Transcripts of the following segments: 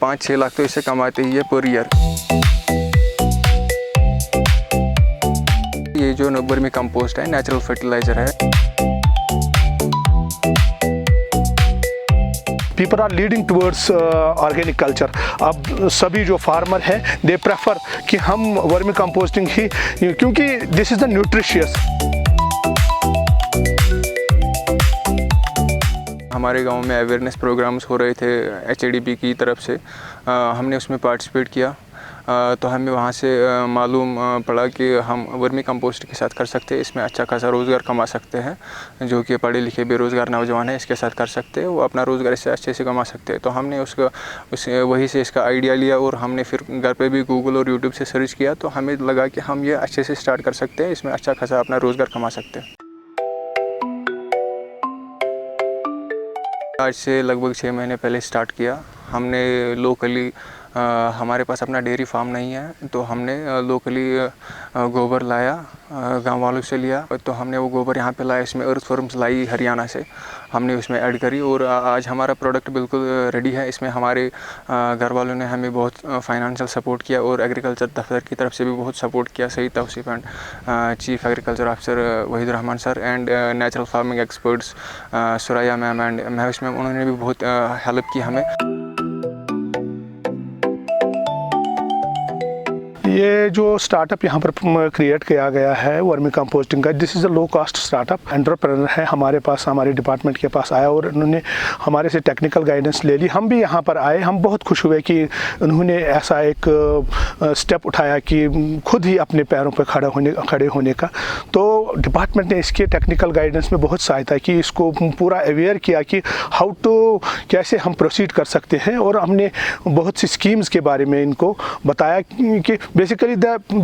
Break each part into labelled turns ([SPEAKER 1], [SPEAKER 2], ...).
[SPEAKER 1] 5-6 लाख तो इससे कमाते ही है पर ईयर। ये जो वर्मी कंपोस्ट है नेचुरल फर्टिलाइज़र है।
[SPEAKER 2] People are leading towards organic culture. अब सभी जो फार्मर हैं दे प्रेफर कि हम वर्मी कंपोस्टिंग ही, क्योंकि दिस इज़ द न्यूट्रिशियस।
[SPEAKER 1] हमारे गांव में अवेयरनेस प्रोग्राम्स हो रहे थे HADP की तरफ से, हमने उसमें पार्टिसिपेट किया। तो हमें वहाँ से मालूम पड़ा कि हम वर्मी कंपोस्ट के साथ कर सकते हैं, इसमें अच्छा खासा रोज़गार कमा सकते हैं। जो कि पढ़े लिखे बेरोज़गार नौजवान हैं इसके साथ कर सकते हैं, वो अपना रोज़गार इससे अच्छे से कमा सकते हैं। तो हमने वही से इसका आइडिया लिया और हमने फिर घर पे भी गूगल और यूट्यूब से सर्च किया। तो हमें लगा कि हम ये अच्छे से स्टार्ट कर सकते हैं, इसमें अच्छा खासा अपना रोज़गार कमा सकते हैं। आज से लगभग 6 महीने पहले स्टार्ट किया हमने लोकली। हमारे पास अपना डेयरी फार्म नहीं है, तो हमने लोकली गोबर लाया, गांव वालों से लिया। तो हमने वो गोबर यहाँ पे लाया, इसमें अर्थवर्म्स लाई हरियाणा से, हमने उसमें ऐड करी और आज हमारा प्रोडक्ट बिल्कुल रेडी है। इसमें हमारे घर वालों ने हमें बहुत फाइनेंशियल सपोर्ट किया और एग्रीकल्चर दफ्तर की तरफ से भी बहुत सपोर्ट किया। सही Tauseef and chief agriculture officer Waheed Rahman sir and natural farming experts Suraiya ma'am and Mahvish ma'am, उन्होंने भी बहुत हेल्प की हमें।
[SPEAKER 2] ये जो स्टार्टअप यहाँ पर क्रिएट किया गया है वर्मी कंपोस्टिंग का, this is a low cost startup. Entrepreneur है हमारे पास, हमारे डिपार्टमेंट के पास आया और उन्होंने हमारे से टेक्निकल गाइडेंस ले ली। हम भी यहाँ पर आए, हम बहुत खुश हुए कि उन्होंने ऐसा एक स्टेप उठाया कि खुद ही अपने पैरों पर खड़े होने का। तो डिपार्टमेंट ने इसके टेक्निकल गाइडेंस में बहुत सहायता की, इसको पूरा अवेयर किया कि हाउ टू, कैसे हम प्रोसीड कर सकते हैं। और हमने बहुत सी स्कीम्स के बारे में इनको बताया कि बेसिकली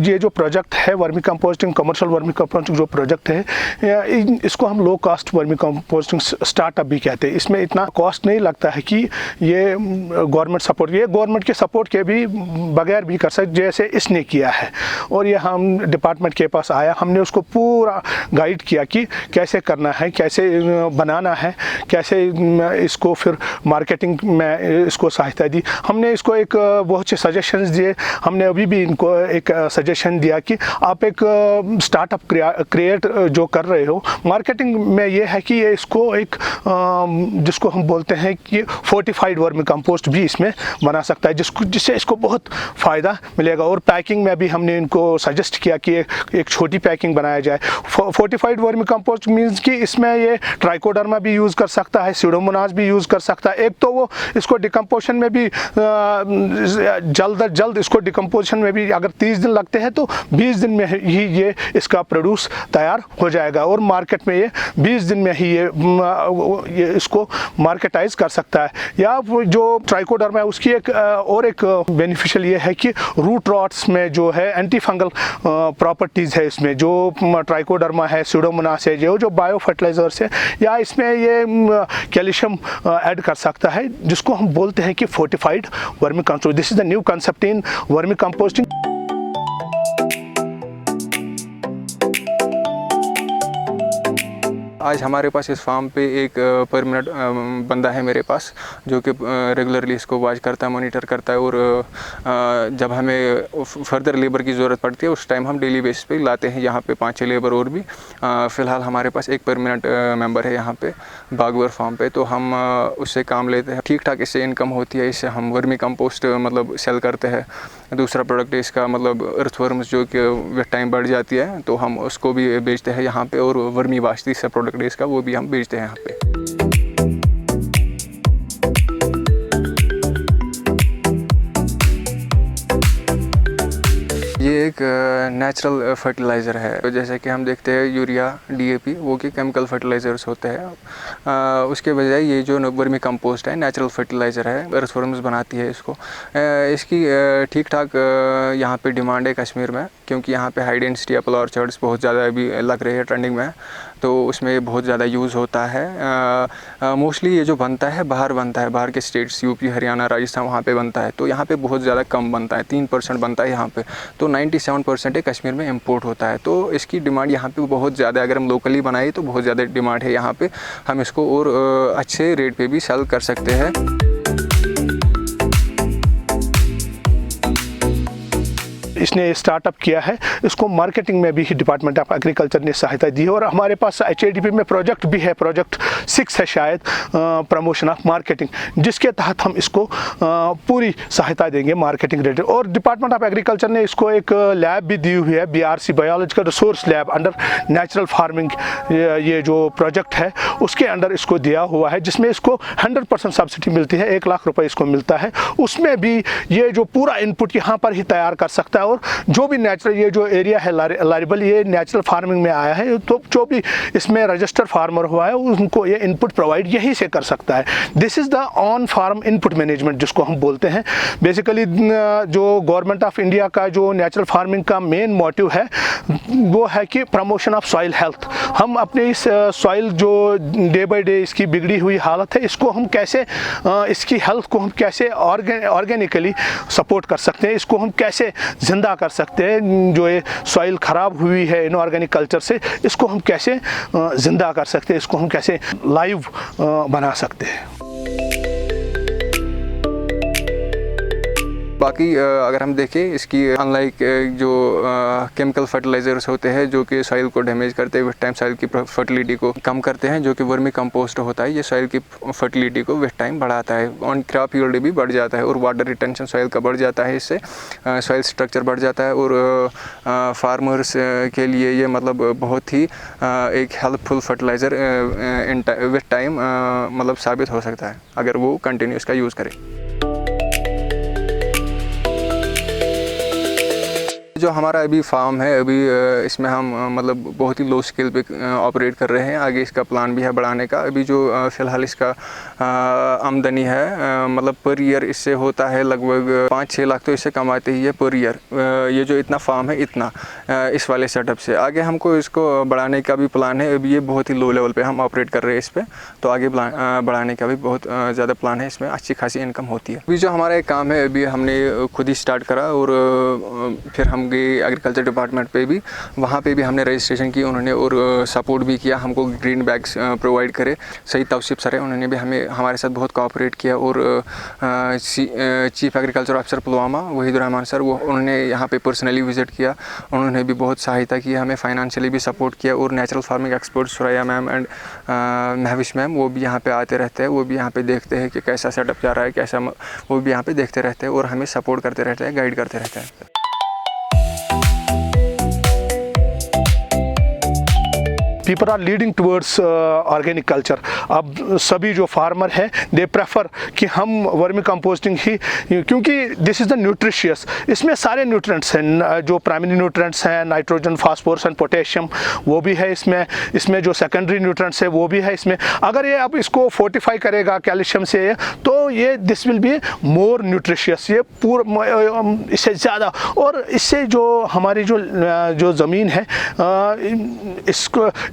[SPEAKER 2] ये जो प्रोजेक्ट है vermi composting, commercial vermi composting जो प्रोजेक्ट है, इसको हम low cost vermi composting startup भी कहते हैं। इसमें इतना कॉस्ट नहीं लगता है कि ये गवर्नमेंट सपोर्ट, ये गवर्नमेंट के सपोर्ट के भी बगैर भी कर सकते जैसे इसने किया है। और ये हम डिपार्टमेंट के पास आया, हमने उसको पूरा गाइड किया कि कैसे करना है, कैसे बनाना है, कैसे इसको फिर मार्केटिंग में इसको सहायता दी। हमने इसको एक बहुत से सजेशंस दिए। हमने अभी भी इनको एक सजेशन दिया कि आप एक स्टार्टअप क्रिएट जो कर रहे हो, मार्केटिंग में ये है कि ये इसको एक जिसको हम बोलते हैं कि फोर्टिफाइड वर्मी कंपोस्ट भी इसमें बना सकता है, जिससे इसको बहुत फ़ायदा मिलेगा। और पैकिंग में भी हमने इनको सजेस्ट किया कि एक छोटी पैकिंग बनाया जाए। फोर्टिफाइड वर्मी कंपोस्ट मीन्स कि इसमें ये ट्राइकोडर्मा भी यूज़ कर सकता है, स्यूडोमोनास भी यूज़ कर सकता है। एक तो वो इसको डिकम्पोजिशन में भी जल्द इसको डिकम्पोजिशन में भी अगर 30 दिन लगते हैं तो 20 दिन में ही ये इसका प्रोड्यूस तैयार हो जाएगा और मार्केट में ये 20 दिन में ही ये इसको मार्केटाइज कर सकता है। या जो ट्राइकोडर्मा है उसकी एक बेनिफिशियल ये है कि रूट रॉट्स में जो है एंटी फंगल प्रॉपर्टीज़ है इसमें, जो ट्राइकोडर्मा है, स्यूडोमोनास है, जो बायो फर्टिलाइजर्स है, या इसमें ये कैल्शियम ऐड कर सकता है, जिसको हम बोलते हैं कि fortified vermi compost. This is the new concept in vermi composting.
[SPEAKER 1] आज हमारे पास इस फार्म पे एक परमानेंट बंदा है मेरे पास, जो कि रेगुलरली इसको वॉच करता है, मॉनिटर करता है। और जब हमें फर्दर लेबर की ज़रूरत पड़ती है उस टाइम हम डेली बेसिस पे लाते हैं यहाँ पे 5-6 लेबर और भी। फ़िलहाल हमारे पास एक परमानेंट मेंबर है यहाँ पे बागवर फार्म पे, तो हम उससे काम लेते हैं। ठीक ठाक इससे इनकम होती है, इससे हम वर्मी कंपोस्ट मतलब सेल करते हैं। दूसरा प्रोडक्ट इसका मतलब अर्थवर्म्स जो कि विद टाइम बढ़ जाती है, तो हम उसको भी बेचते हैं यहाँ पे। और वर्मी वाश तीसरा प्रोडक्ट इसका वो भी हम बेचते हैं यहाँ पे। ये एक नेचुरल फर्टिलाइज़र है। तो जैसे कि हम देखते हैं यूरिया, DAP वो कि केमिकल फर्टिलाइज़र्स होते हैं। उसके बजाय ये जो वर्मी कंपोस्ट है नेचुरल फर्टिलाइज़र है, अर्थवर्म्स बनाती है इसको। इसकी ठीक ठाक यहाँ पे डिमांड है कश्मीर में, क्योंकि यहाँ पे हाई डेंसिटी एप्पल ऑर्चर्ड्स बहुत ज़्यादा अभी लग रहे हैं ट्रेंडिंग में, तो उसमें बहुत ज़्यादा यूज़ होता है। मोस्टली ये जो बनता है बाहर बनता है, बाहर के स्टेट्स UP, हरियाणा, राजस्थान वहाँ पे बनता है। तो यहाँ पे बहुत ज़्यादा कम बनता है, 3% बनता है यहाँ पे। तो 97% कश्मीर में इंपोर्ट होता है। तो इसकी डिमांड यहाँ पे बहुत ज़्यादा है। अगर हम लोकली बनाए तो बहुत ज़्यादा डिमांड है यहाँ पे। हम इसको और अच्छे रेट पे भी सेल कर सकते हैं।
[SPEAKER 2] जिसने स्टार्टअप किया है, इसको मार्केटिंग में भी डिपार्टमेंट ऑफ एग्रीकल्चर ने सहायता दी है। और हमारे पास HADP में प्रोजेक्ट भी है, प्रोजेक्ट 6 है शायद, प्रमोशन ऑफ मार्केटिंग, जिसके तहत हम इसको पूरी सहायता देंगे मार्केटिंग रिलेटेड। और डिपार्टमेंट ऑफ एग्रीकल्चर ने इसको एक लैब भी दी हुई है, BRC biological resource lab under natural farming, ये जो प्रोजेक्ट है उसके अंडर इसको दिया हुआ है, जिसमें इसको 100% सब्सिडी मिलती है, 1 लाख रुपए इसको मिलता है। उसमें भी ये जो पूरा इनपुट यहाँ पर ही तैयार कर सकता है, और जो भी नेचुरल ये जो एरिया है लारिबल, ये नेचुरल फार्मिंग में आया है, तो जो भी इसमें रजिस्टर फार्मर हुआ है उनको ये इनपुट प्रोवाइड यहीं से कर सकता है। This is the on farm input management जिसको हम बोलते हैं। बेसिकली जो गवर्नमेंट ऑफ इंडिया का जो नेचुरल फार्मिंग का मेन मोटिव है वो है कि प्रमोशन ऑफ सॉइल हेल्थ। हम अपने इस सॉइल जो डे बाय डे इसकी बिगड़ी हुई हालत है, इसको हम कैसे इसकी हेल्थ को हम कैसे ऑर्गेनिकली सपोर्ट कर सकते हैं, इसको हम कैसे ज़िंदा कर सकते हैं। जो ये सॉइल ख़राब हुई है इनऑर्गेनिक कल्चर से, इसको हम कैसे ज़िंदा कर सकते हैं, इसको हम कैसे लाइव बना सकते हैं।
[SPEAKER 1] बाकी अगर हम देखें, इसकी अनलाइक जो केमिकल फर्टिलाइजर्स होते हैं जो कि सॉइल को डैमेज करते हैं, विद टाइम सॉइल की फर्टिलिटी को कम करते हैं, जो कि वर्मी कंपोस्ट होता है, ये सॉइल की फर्टिलिटी को विद टाइम बढ़ाता है, ऑन क्रॉप यील्ड भी बढ़ जाता है, और वाटर रिटेंशन सॉइल का बढ़ जाता है, इससे सॉइल स्ट्रक्चर बढ़ जाता है, और फार्मर्स के लिए ये मतलब बहुत ही एक हेल्पफुल फर्टिलाइज़र विद टाइम मतलब साबित हो सकता है अगर वो कंटिन्यू इसका यूज़ करें। जो हमारा अभी फार्म है, अभी इसमें हम मतलब बहुत ही लो स्केल पे ऑपरेट कर रहे हैं। आगे इसका प्लान भी है बढ़ाने का। अभी जो फ़िलहाल इसका आमदनी है मतलब पर ईयर इससे होता है लगभग 5-6 लाख तो इससे कमाते ही है पर ईयर। ये जो इतना फार्म है इतना इस वाले सेटअप से। आगे हमको इसको बढ़ाने का भी प्लान है। अभी ये बहुत ही लो लेवल पे हम ऑपरेट कर रहे हैं इस पर, तो आगे बढ़ाने का भी बहुत ज़्यादा प्लान है। इसमें अच्छी खासी इनकम होती है। अभी जो हमारा एक काम है, अभी हमने खुद ही स्टार्ट करा, और फिर हम गए एग्रीकल्चर डिपार्टमेंट पे भी, वहाँ पे भी हमने रजिस्ट्रेशन की उन्होंने, और सपोर्ट भी किया हमको, ग्रीन बैग्स प्रोवाइड करे। सही तौसीफ सर है, उन्होंने भी हमारे साथ बहुत कोऑपरेट किया। और chief agriculture officer Pulwama Waheed Rahman sir, वो उन्होंने यहाँ पे पर्सनली विज़िट किया, उन्होंने भी बहुत सहायता की, हमें फाइनेंशियली भी सपोर्ट किया। और natural farming expert Suraiya ma'am and Mahvish ma'am, वो भी यहाँ पे आते रहते हैं, वो भी यहाँ पे देखते हैं कि कैसा सेटअप जा रहा है, कैसा, वो भी यहाँ पे देखते रहते हैं और हमें सपोर्ट करते रहते हैं, गाइड करते रहते हैं।
[SPEAKER 2] People are leading towards organic culture. अब सभी जो फार्मर हैं दे प्रेफर कि हम वर्मी कंपोस्टिंग ही, क्योंकि दिस इज़ द न्यूट्रिशियस, इसमें सारे न्यूट्रिएंट्स हैं, जो प्राइमरी न्यूट्रिएंट्स हैं, नाइट्रोजन, फास्फोरस एंड पोटेशियम, वो भी है इसमें जो सेकेंडरी न्यूट्रिएंट्स है वो भी है इसमें। अगर ये अब इसको फोर्टिफाई करेगा कैल्शियम से, तो ये this will be more nutritious, ये इससे ज़्यादा। और इससे जो हमारी जो ज़मीन है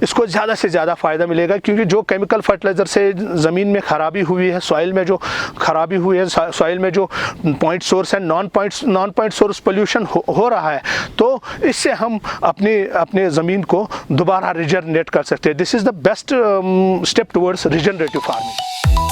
[SPEAKER 2] इसको ज़्यादा से ज़्यादा फ़ायदा मिलेगा, क्योंकि जो केमिकल फर्टिलाइज़र से ज़मीन में ख़राबी हुई है, सॉइल में जो ख़राबी हुई है, सॉइल में जो पॉइंट सोर्स है, नॉन पॉइंट सोर्स पोल्यूशन हो रहा है, तो इससे हम अपने ज़मीन को दोबारा रिजनरेट कर सकते हैं। This is the best step towards regenerative farming.